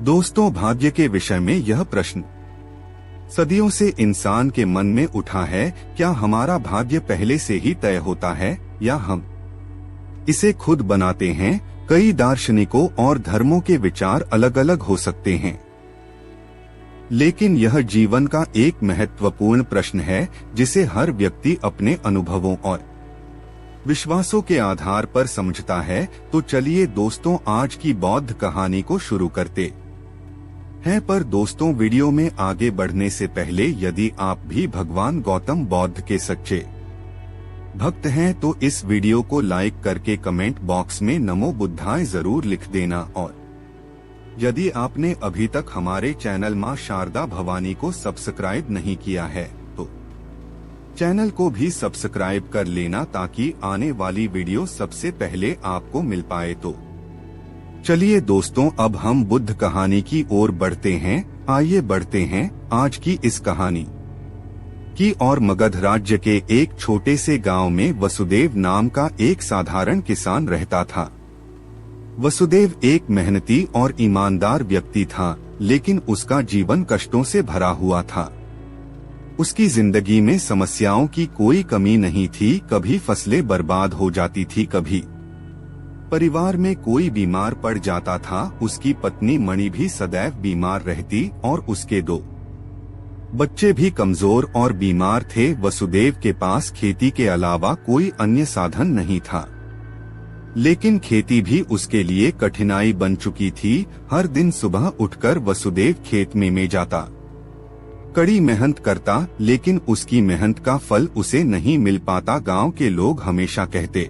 दोस्तों, भाग्य के विषय में यह प्रश्न सदियों से इंसान के मन में उठा है। क्या हमारा भाग्य पहले से ही तय होता है या हम इसे खुद बनाते हैं? कई दार्शनिकों और धर्मों के विचार अलग अलग हो सकते हैं, लेकिन यह जीवन का एक महत्वपूर्ण प्रश्न है जिसे हर व्यक्ति अपने अनुभवों और विश्वासों के आधार पर समझता है। तो चलिए दोस्तों, आज की बौद्ध कहानी को शुरू करते हैं। पर दोस्तों, वीडियो में आगे बढ़ने से पहले यदि आप भी भगवान गौतम बुद्ध के सच्चे भक्त हैं तो इस वीडियो को लाइक करके कमेंट बॉक्स में नमो बुद्धाय जरूर लिख देना। और यदि आपने अभी तक हमारे चैनल मां शारदा भवानी को सब्सक्राइब नहीं किया है तो चैनल को भी सब्सक्राइब कर लेना ताकि आने वाली वीडियो सबसे पहले आपको मिल पाए। तो चलिए दोस्तों, अब हम बुद्ध कहानी की ओर बढ़ते हैं। आइए बढ़ते हैं आज की इस कहानी की और मगध राज्य के एक छोटे से गांव में वसुदेव नाम का एक साधारण किसान रहता था। वसुदेव एक मेहनती और ईमानदार व्यक्ति था, लेकिन उसका जीवन कष्टों से भरा हुआ था। उसकी जिंदगी में समस्याओं की कोई कमी नहीं थी। कभी फसलें बर्बाद हो जाती थी, कभी परिवार में कोई बीमार पड़ जाता था। उसकी पत्नी मणि भी सदैव बीमार रहती और उसके 2 बच्चे भी कमजोर और बीमार थे। वसुदेव के पास खेती के अलावा कोई अन्य साधन नहीं था, लेकिन खेती भी उसके लिए कठिनाई बन चुकी थी। हर दिन सुबह उठकर वसुदेव खेत में जाता, कड़ी मेहनत करता, लेकिन उसकी मेहनत का फल उसे नहीं मिल पाता। गांव के लोग हमेशा कहते,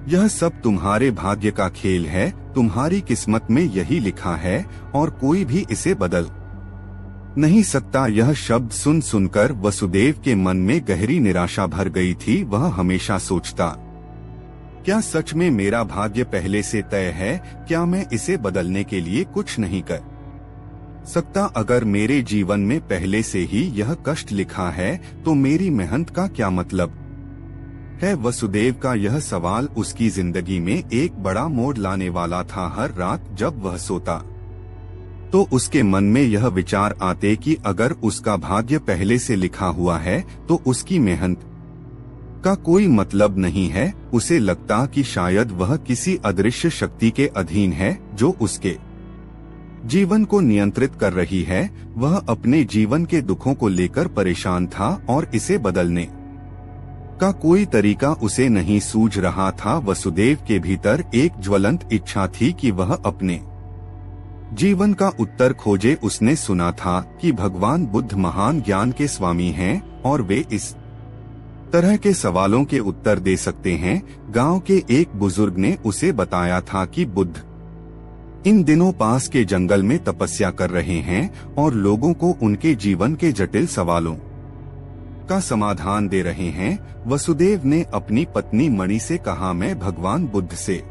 यह सब तुम्हारे भाग्य का खेल है, तुम्हारी किस्मत में यही लिखा है और कोई भी इसे बदल नहीं सकता। यह शब्द सुन सुनकर वसुदेव के मन में गहरी निराशा भर गई थी। वह हमेशा सोचता, क्या सच में मेरा भाग्य पहले से तय है? क्या मैं इसे बदलने के लिए कुछ नहीं कर सकता? अगर मेरे जीवन में पहले से ही यह कष्ट लिखा है तो मेरी मेहनत का क्या मतलब है? वसुदेव का यह सवाल उसकी जिंदगी में एक बड़ा मोड़ लाने वाला था। हर रात जब वह सोता तो उसके मन में यह विचार आते कि अगर उसका भाग्य पहले से लिखा हुआ है तो उसकी मेहनत का कोई मतलब नहीं है। उसे लगता कि शायद वह किसी अदृश्य शक्ति के अधीन है जो उसके जीवन को नियंत्रित कर रही है। वह अपने जीवन के दुखों को लेकर परेशान था और इसे बदलने का कोई तरीका उसे नहीं सूझ रहा था। वसुदेव के भीतर एक ज्वलंत इच्छा थी कि वह अपने जीवन का उत्तर खोजे। उसने सुना था कि भगवान बुद्ध महान ज्ञान के स्वामी हैं और वे इस तरह के सवालों के उत्तर दे सकते हैं। गांव के एक बुजुर्ग ने उसे बताया था कि बुद्ध इन दिनों पास के जंगल में तपस्या कर रहे हैं और लोगों को उनके जीवन के जटिल सवालों का समाधान दे रहे हैं। वसुदेव ने अपनी पत्नी मणि से कहा, मैं भगवान बुद्ध से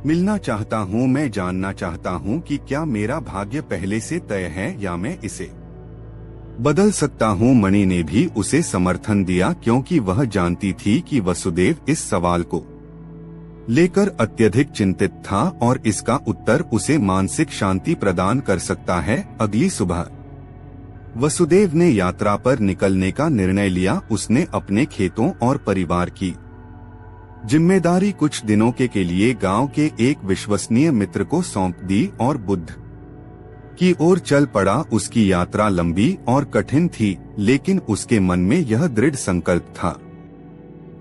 मिलना चाहता हूँ। मैं जानना चाहता हूँ कि क्या मेरा भाग्य पहले से तय है या मैं इसे बदल सकता हूँ। मणि ने भी उसे समर्थन दिया, क्योंकि वह जानती थी कि वसुदेव इस सवाल को लेकर अत्यधिक चिंतित था और इसका उत्तर उसे मानसिक शांति प्रदान कर सकता है। अगली सुबह वसुदेव ने यात्रा पर निकलने का निर्णय लिया। उसने अपने खेतों और परिवार की जिम्मेदारी कुछ दिनों के लिए गांव के एक विश्वसनीय मित्र को सौंप दी और बुद्ध की ओर चल पड़ा। उसकी यात्रा लंबी और कठिन थी, लेकिन उसके मन में यह दृढ़ संकल्प था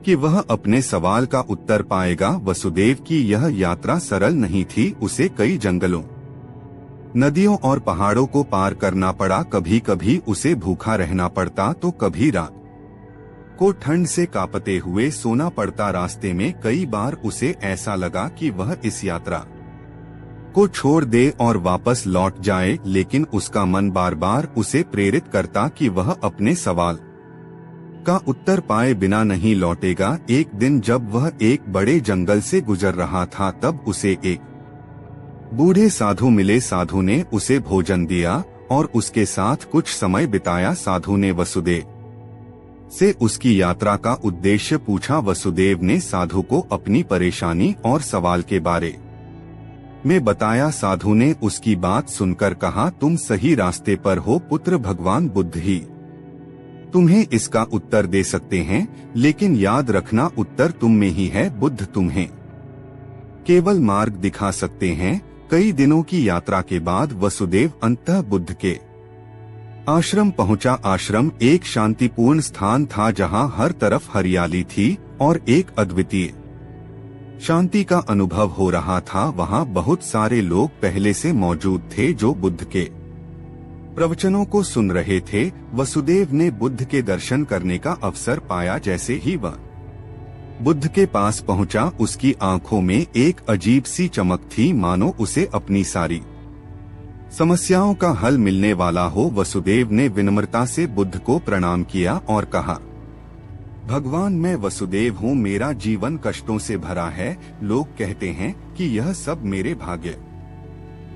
कि वह अपने सवाल का उत्तर पाएगा। वसुदेव की यह यात्रा सरल नहीं थी। उसे कई जंगलों, नदियों और पहाड़ों को पार करना पड़ा। कभी कभी उसे भूखा रहना पड़ता तो कभी रात को ठंड से कांपते हुए सोना पड़ता। रास्ते में कई बार उसे ऐसा लगा कि वह इस यात्रा को छोड़ दे और वापस लौट जाए, लेकिन उसका मन बार बार उसे प्रेरित करता कि वह अपने सवाल का उत्तर पाए बिना नहीं लौटेगा। एक दिन जब वह एक बड़े जंगल से गुजर रहा था, तब उसे एक बूढ़े साधु मिले। साधु ने उसे भोजन दिया और उसके साथ कुछ समय बिताया। साधु ने वसुदेव से उसकी यात्रा का उद्देश्य पूछा। वसुदेव ने साधु को अपनी परेशानी और सवाल के बारे में बताया। साधु ने उसकी बात सुनकर कहा, तुम सही रास्ते पर हो पुत्र, भगवान बुद्ध ही तुम्हें इसका उत्तर दे सकते हैं, लेकिन याद रखना उत्तर तुम में ही है। बुद्ध तुम्हें केवल मार्ग दिखा सकते हैं। कई दिनों की यात्रा के बाद वसुदेव अंततः बुद्ध के आश्रम पहुंचा। आश्रम एक शांतिपूर्ण स्थान था जहां हर तरफ हरियाली थी और एक अद्वितीय शांति का अनुभव हो रहा था। वहां बहुत सारे लोग पहले से मौजूद थे जो बुद्ध के प्रवचनों को सुन रहे थे। वसुदेव ने बुद्ध के दर्शन करने का अवसर पाया। जैसे ही वह बुद्ध के पास पहुंचा, उसकी आंखों में एक अजीब सी चमक थी, मानो उसे अपनी सारी समस्याओं का हल मिलने वाला हो। वसुदेव ने विनम्रता से बुद्ध को प्रणाम किया और कहा, भगवान, मैं वसुदेव हूँ। मेरा जीवन कष्टों से भरा है। लोग कहते हैं कि यह सब मेरे भाग्य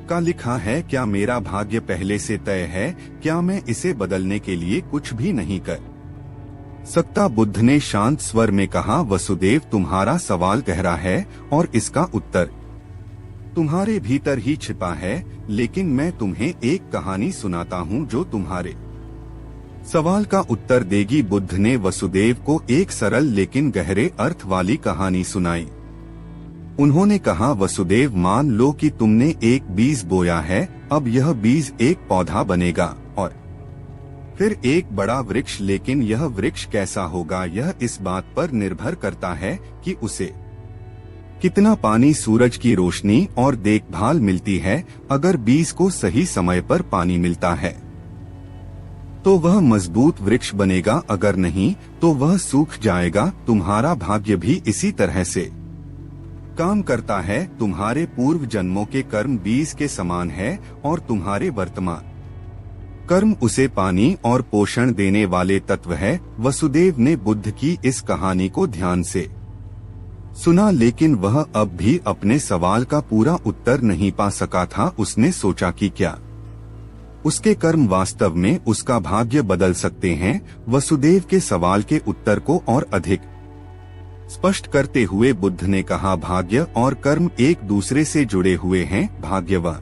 का लिखा है। क्या मेरा भाग्य पहले से तय है? क्या मैं इसे बदलने के लिए कुछ भी नहीं कर सकता? बुद्ध ने शांत स्वर में कहा, वसुदेव, तुम्हारा सवाल गहरा है और इसका उत्तर तुम्हारे भीतर ही छिपा है। लेकिन मैं तुम्हें एक कहानी सुनाता हूँ जो तुम्हारे सवाल का उत्तर देगी। बुद्ध ने वसुदेव को एक सरल लेकिन गहरे अर्थ वाली कहानी सुनाई। उन्होंने कहा, वसुदेव, मान लो कि तुमने एक बीज बोया है। अब यह बीज एक पौधा बनेगा और फिर एक बड़ा वृक्ष। लेकिन यह वृक्ष कैसा होगा, यह इस बात पर निर्भर करता है कि उसे कितना पानी, सूरज की रोशनी और देखभाल मिलती है। अगर बीज को सही समय पर पानी मिलता है तो वह मजबूत वृक्ष बनेगा, अगर नहीं तो वह सूख जाएगा। तुम्हारा भाग्य भी इसी तरह से काम करता है। तुम्हारे पूर्व जन्मों के कर्म बीज के समान है और तुम्हारे वर्तमान कर्म उसे पानी और पोषण देने वाले तत्व है। वसुदेव ने बुद्ध की इस कहानी को ध्यान से सुना, लेकिन वह अब भी अपने सवाल का पूरा उत्तर नहीं पा सका था। उसने सोचा कि क्या उसके कर्म वास्तव में उसका भाग्य बदल सकते हैं। वसुदेव के सवाल के उत्तर को और अधिक स्पष्ट करते हुए बुद्ध ने कहा, भाग्य और कर्म एक दूसरे से जुड़े हुए हैं। भाग्य वह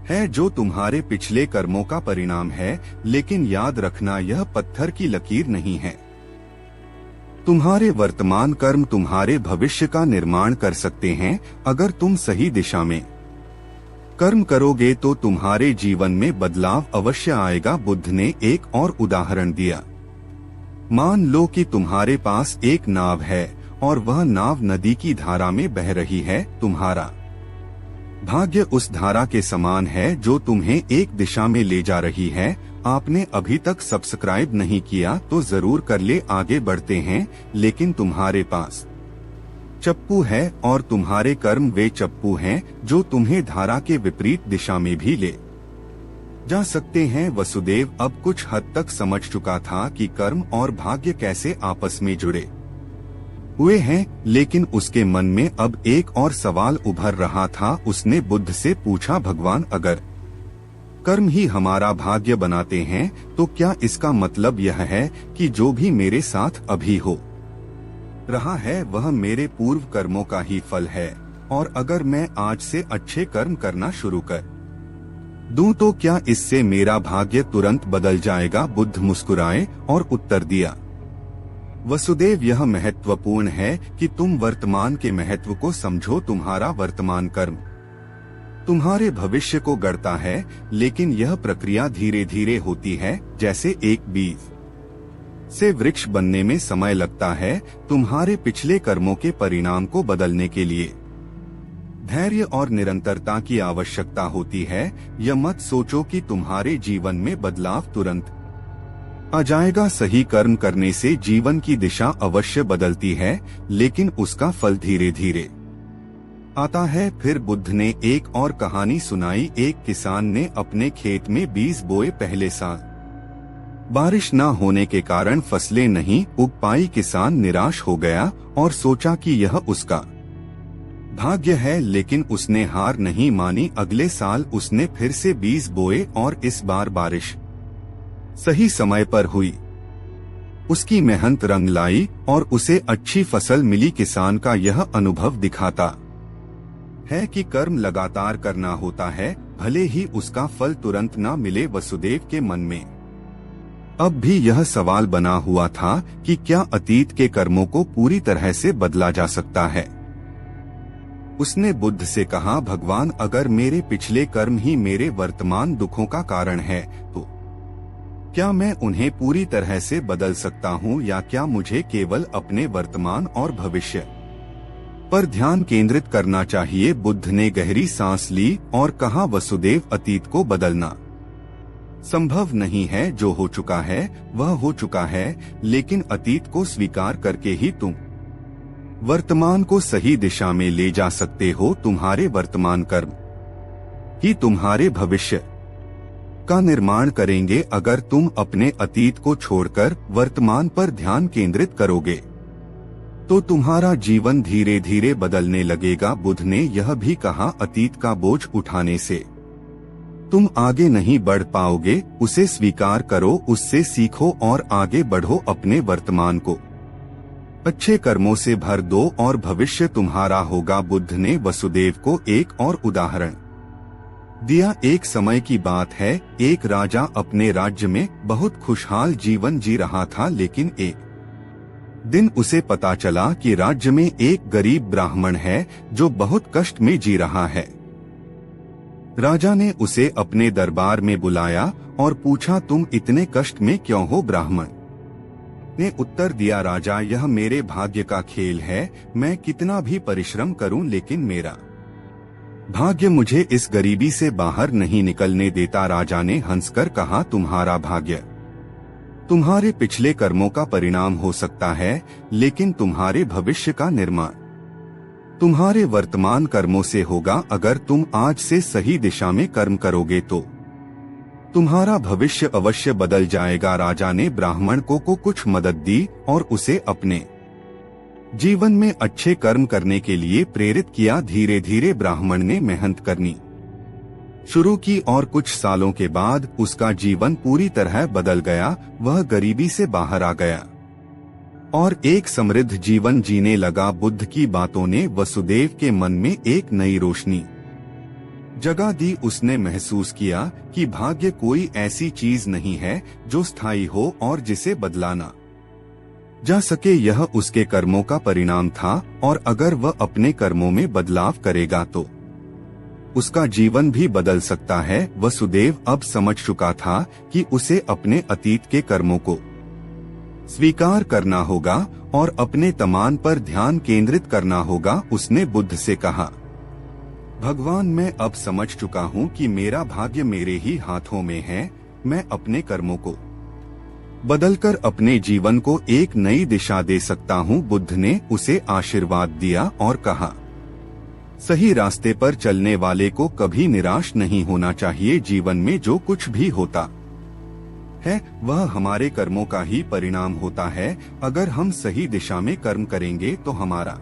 है जो तुम्हारे पिछले कर्मों का परिणाम है, लेकिन याद रखना यह पत्थर की लकीर नहीं है। तुम्हारे वर्तमान कर्म तुम्हारे भविष्य का निर्माण कर सकते हैं। अगर तुम सही दिशा में कर्म करोगे तो तुम्हारे जीवन में बदलाव अवश्य आएगा। बुद्ध ने एक और उदाहरण दिया। मान लो कि तुम्हारे पास एक नाव है और वह नाव नदी की धारा में बह रही है। तुम्हारा भाग्य उस धारा के समान है जो तुम्हें एक दिशा में ले जा रही है। आपने अभी तक सब्सक्राइब नहीं किया तो जरूर कर ले, आगे बढ़ते हैं। लेकिन तुम्हारे पास चप्पू है और तुम्हारे कर्म वे चप्पू हैं जो तुम्हें धारा के विपरीत दिशा में भी ले जा सकते हैं। वसुदेव अब कुछ हद तक समझ चुका था कि कर्म और भाग्य कैसे आपस में जुड़े हुए हैं, लेकिन उसके मन में अब एक और सवाल उभर रहा था। उसने बुद्ध से पूछा, भगवान, अगर कर्म ही हमारा भाग्य बनाते हैं तो क्या इसका मतलब यह है कि जो भी मेरे साथ अभी हो रहा है वह मेरे पूर्व कर्मों का ही फल है? और अगर मैं आज से अच्छे कर्म करना शुरू कर दूं तो क्या इससे मेरा भाग्य तुरंत बदल जाएगा? बुद्ध मुस्कुराए और उत्तर दिया, वसुदेव, यह महत्वपूर्ण है कि तुम वर्तमान के महत्व को समझो। तुम्हारा वर्तमान कर्म तुम्हारे भविष्य को गढ़ता है, लेकिन यह प्रक्रिया धीरे धीरे होती है। जैसे एक बीज से वृक्ष बनने में समय लगता है, तुम्हारे पिछले कर्मों के परिणाम को बदलने के लिए धैर्य और निरंतरता की आवश्यकता होती है। यह मत सोचो कि तुम्हारे जीवन में बदलाव तुरंत आ जाएगा। सही कर्म करने से जीवन की दिशा अवश्य बदलती है, लेकिन उसका फल धीरे धीरे आता है। फिर बुद्ध ने एक और कहानी सुनाई। एक किसान ने अपने खेत में बीज बोए। पहले साल बारिश न होने के कारण फसलें नहीं उग पाई। किसान निराश हो गया और सोचा कि यह उसका भाग्य है, लेकिन उसने हार नहीं मानी। अगले साल उसने फिर से बीज बोए और इस बार बारिश सही समय पर हुई। उसकी मेहनत रंग लाई और उसे अच्छी फसल मिली। किसान का यह अनुभव दिखाता है कि कर्म लगातार करना होता है, भले ही उसका फल तुरंत न मिले। वसुदेव के मन में अब भी यह सवाल बना हुआ था कि क्या अतीत के कर्मों को पूरी तरह से बदला जा सकता है। उसने बुद्ध से कहा, भगवान, अगर मेरे पिछले कर्म ही मेरे वर्तमान दुखों का कारण है तो क्या मैं उन्हें पूरी तरह से बदल सकता हूँ, या क्या मुझे केवल अपने वर्तमान और भविष्य पर ध्यान केंद्रित करना चाहिए। बुद्ध ने गहरी सांस ली और कहा, वसुदेव, अतीत को बदलना संभव नहीं है। जो हो चुका है वह हो चुका है, लेकिन अतीत को स्वीकार करके ही तुम वर्तमान को सही दिशा में ले जा सकते हो। तुम्हारे वर्तमान कर्म ही तुम्हारे भविष्य का निर्माण करेंगे। अगर तुम अपने अतीत को छोड़कर वर्तमान पर ध्यान केंद्रित करोगे तो तुम्हारा जीवन धीरे धीरे बदलने लगेगा। बुद्ध ने यह भी कहा, अतीत का बोझ उठाने से तुम आगे नहीं बढ़ पाओगे। उसे स्वीकार करो, उससे सीखो और आगे बढ़ो। अपने वर्तमान को अच्छे कर्मों से भर दो और भविष्य तुम्हारा होगा। बुद्ध ने वसुदेव को एक और उदाहरण दिया। एक समय की बात है, एक राजा अपने राज्य में बहुत खुशहाल जीवन जी रहा था, लेकिन एक दिन उसे पता चला कि राज्य में एक गरीब ब्राह्मण है जो बहुत कष्ट में जी रहा है। राजा ने उसे अपने दरबार में बुलाया और पूछा, तुम इतने कष्ट में क्यों हो? ब्राह्मण ने उत्तर दिया, राजा, यह मेरे भाग्य का खेल है। मैं कितना भी परिश्रम करूं, लेकिन मेरा भाग्य मुझे इस गरीबी से बाहर नहीं निकलने देता। राजा ने हंसकर कहा, तुम्हारा भाग्य तुम्हारे पिछले कर्मों का परिणाम हो सकता है, लेकिन तुम्हारे भविष्य का निर्माण तुम्हारे वर्तमान कर्मों से होगा। अगर तुम आज से सही दिशा में कर्म करोगे तो तुम्हारा भविष्य अवश्य बदल जाएगा। राजा ने ब्राह्मण को कुछ मदद दी और उसे अपने जीवन में अच्छे कर्म करने के लिए प्रेरित किया। धीरे धीरे ब्राह्मण ने मेहनत करनी शुरू की और कुछ सालों के बाद उसका जीवन पूरी तरह बदल गया। वह गरीबी से बाहर आ गया और एक समृद्ध जीवन जीने लगा। बुद्ध की बातों ने वसुदेव के मन में एक नई रोशनी जगा दी। उसने महसूस किया कि भाग्य कोई ऐसी चीज नहीं है जो स्थायी हो और जिसे बदला ना जा सके। यह उसके कर्मों का परिणाम था और अगर वह अपने कर्मों में बदलाव करेगा तो उसका जीवन भी बदल सकता है। वसुदेव अब समझ चुका था कि उसे अपने अतीत के कर्मों को स्वीकार करना होगा और अपने तमान पर ध्यान केंद्रित करना होगा। उसने बुद्ध से कहा, भगवान, मैं अब समझ चुका हूँ कि मेरा भाग्य मेरे ही हाथों में है। मैं अपने कर्मों को बदलकर अपने जीवन को एक नई दिशा दे सकता हूँ। बुद्ध ने उसे आशीर्वाद दिया और कहा, सही रास्ते पर चलने वाले को कभी निराश नहीं होना चाहिए। जीवन में जो कुछ भी होता है वह हमारे कर्मों का ही परिणाम होता है। अगर हम सही दिशा में कर्म करेंगे तो हमारा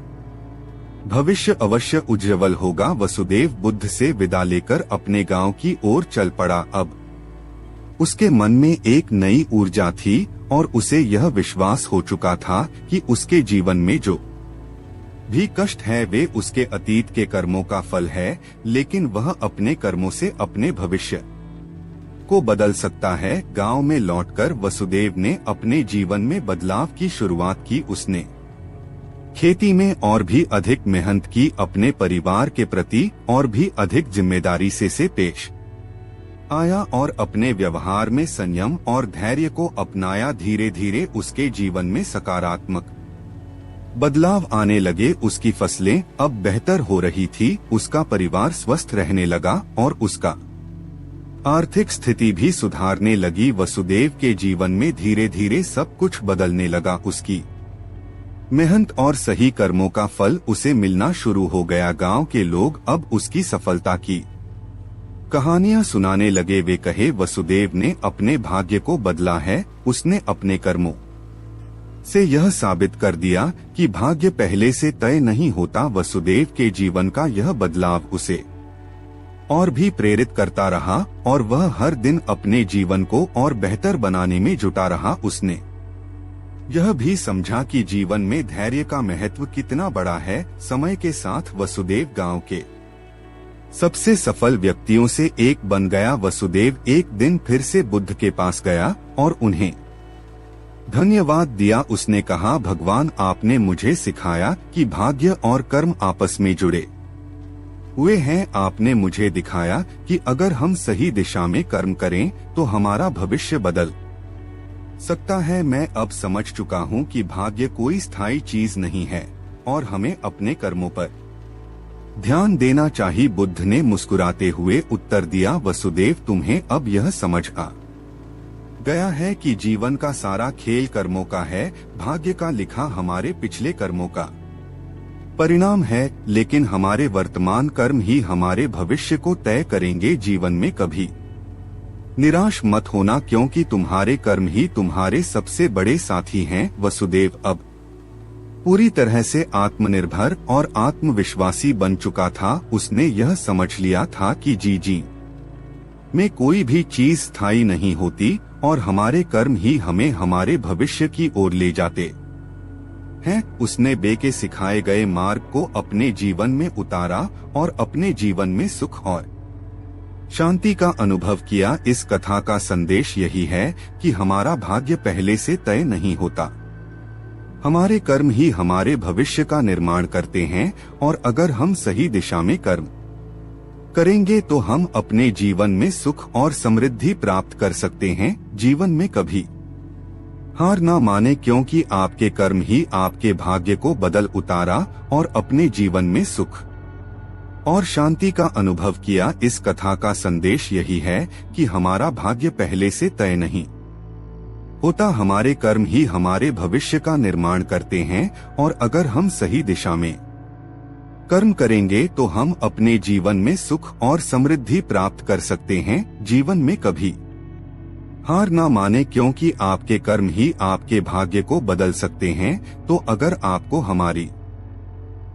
भविष्य अवश्य उज्जवल होगा। वसुदेव बुद्ध से विदा लेकर अपने गांव की ओर चल पड़ा। अब उसके मन में एक नई ऊर्जा थी और उसे यह विश्वास हो चुका था कि उसके जीवन में जो भी कष्ट है वे उसके अतीत के कर्मों का फल है, लेकिन वह अपने कर्मों से अपने भविष्य को बदल सकता है। गांव में लौटकर वसुदेव ने अपने जीवन में बदलाव की शुरुआत की। उसने खेती में और भी अधिक मेहनत की, अपने परिवार के प्रति और भी अधिक जिम्मेदारी से पेश आया और अपने व्यवहार में संयम और धैर्य को अपनाया। धीरे धीरे उसके जीवन में सकारात्मक बदलाव आने लगे। उसकी फसलें अब बेहतर हो रही थी, उसका परिवार स्वस्थ रहने लगा और उसका आर्थिक स्थिति भी सुधारने लगी। वसुदेव के जीवन में धीरे धीरे सब कुछ बदलने लगा। उसकी मेहनत और सही कर्मों का फल उसे मिलना शुरू हो गया। गांव के लोग अब उसकी सफलता की कहानियां सुनाने लगे। वे कहे, वसुदेव ने अपने भाग्य को बदला है। उसने अपने कर्मों से यह साबित कर दिया कि भाग्य पहले से तय नहीं होता। वसुदेव के जीवन का यह बदलाव उसे और भी प्रेरित करता रहा और वह हर दिन अपने जीवन को और बेहतर बनाने में जुटा रहा। उसने यह भी समझा कि जीवन में धैर्य का महत्व कितना बड़ा है। समय के साथ वसुदेव गांव के सबसे सफल व्यक्तियों से एक बन गया। वसुदेव एक दिन फिर से बुद्ध के पास गया और उन्हें धन्यवाद दिया। उसने कहा, भगवान, आपने मुझे सिखाया कि भाग्य और कर्म आपस में जुड़े हुए हैं। आपने मुझे दिखाया कि अगर हम सही दिशा में कर्म करें तो हमारा भविष्य बदल सकता है। मैं अब समझ चुका हूँ कि भाग्य कोई स्थायी चीज नहीं है और हमें अपने कर्मों पर ध्यान देना चाहिए। बुद्ध ने मुस्कुराते हुए उत्तर दिया, वसुदेव, तुम्हें अब यह समझ आ गया है कि जीवन का सारा खेल कर्मों का है। भाग्य का लिखा हमारे पिछले कर्मों का परिणाम है, लेकिन हमारे वर्तमान कर्म ही हमारे भविष्य को तय करेंगे। जीवन में कभी निराश मत होना, क्योंकि तुम्हारे कर्म ही तुम्हारे सबसे बड़े साथी हैं। वसुदेव अब पूरी तरह से आत्मनिर्भर और आत्मविश्वासी बन चुका था। उसने यह समझ लिया था कि जी में कोई भी चीज स्थायी नहीं होती और हमारे कर्म ही हमें हमारे भविष्य की ओर ले जाते हैं। उसने बे के सिखाए गए मार्ग को अपने जीवन में उतारा और अपने जीवन में सुख और शांति का अनुभव किया। इस कथा का संदेश यही है कि हमारा भाग्य पहले से तय नहीं होता। हमारे कर्म ही हमारे भविष्य का निर्माण करते हैं और अगर हम सही दिशा में कर्म करेंगे तो हम अपने जीवन में सुख और समृद्धि प्राप्त कर सकते हैं। जीवन में कभी हार ना माने, क्योंकि आपके कर्म ही आपके भाग्य को बदल उतारा और अपने जीवन में सुख और शांति का अनुभव किया। इस कथा का संदेश यही है कि हमारा भाग्य पहले से तय नहीं होता। हमारे कर्म ही हमारे भविष्य का निर्माण करते हैं और अगर हम सही दिशा में कर्म करेंगे तो हम अपने जीवन में सुख और समृद्धि प्राप्त कर सकते हैं। जीवन में कभी हार ना माने, क्योंकि आपके कर्म ही आपके भाग्य को बदल सकते हैं। तो अगर आपको हमारी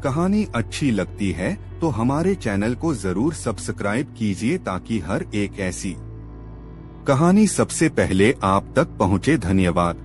कहानी अच्छी लगती है तो हमारे चैनल को जरूर सब्सक्राइब कीजिए ताकि हर एक ऐसी कहानी सबसे पहले आप तक पहुंचे। धन्यवाद।